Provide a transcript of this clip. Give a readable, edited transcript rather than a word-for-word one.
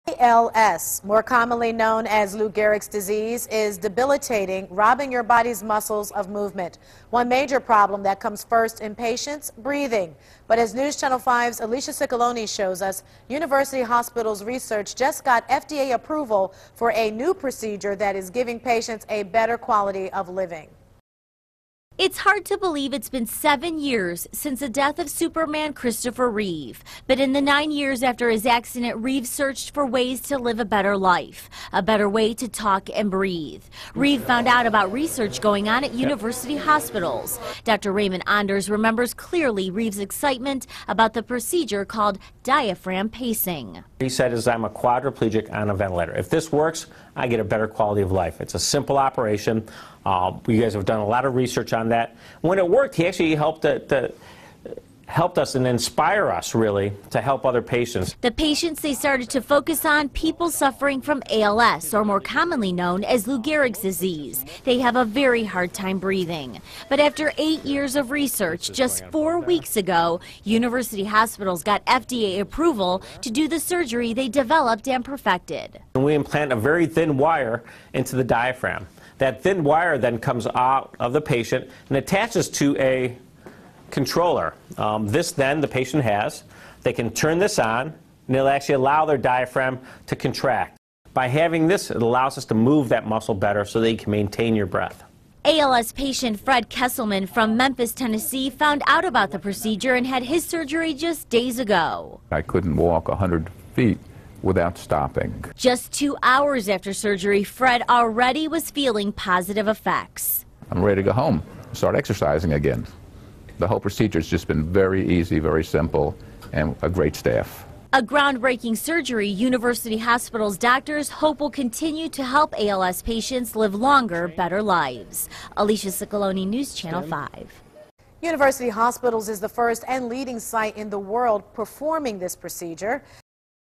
ALS, more commonly known as Lou Gehrig's disease, is debilitating, robbing your body's muscles of movement. One major problem that comes first in patients, breathing. But as News Channel 5's Alicia Ciccolone shows us, University Hospital's research just got FDA approval for a new procedure that is giving patients a better quality of living. It's hard to believe it's been 7 years since the death of Superman Christopher Reeve. But in the 9 years after his accident, Reeve searched for ways to live a better life, a better way to talk and breathe. Reeve found out about research going on at university hospitals. Dr. Raymond Anders remembers clearly Reeve's excitement about the procedure called diaphragm pacing. He said, I'm a quadriplegic on a ventilator. If this works, I get a better quality of life. It's a simple operation. You guys have done a lot of research on that. When it worked, he actually helped us and inspire us, really, to help other patients. The patients they started to focus on, people suffering from ALS, or more commonly known as Lou Gehrig's disease. They have a very hard time breathing. But after 8 years of research, just 4 weeks ago, University Hospitals got FDA approval to do the surgery they developed and perfected. And we implant a very thin wire into the diaphragm. That thin wire then comes out of the patient and attaches to a controller. This then the patient has. They can turn this on and it'll actually allow their diaphragm to contract. By having this, it allows us to move that muscle better so that you can maintain your breath. ALS patient Fred Kesselman from Memphis, Tennessee found out about the procedure and had his surgery just days ago. I couldn't walk 100 feet without stopping. Just 2 hours after surgery, Fred already was feeling positive effects. I'm ready to go home, start exercising again. The whole procedure has just been very easy, very simple, and a great staff. A groundbreaking surgery University Hospital's doctors hope will continue to help ALS patients live longer, better lives. Alicia Ciccolone, News Channel 5. University Hospitals is the first and leading site in the world performing this procedure.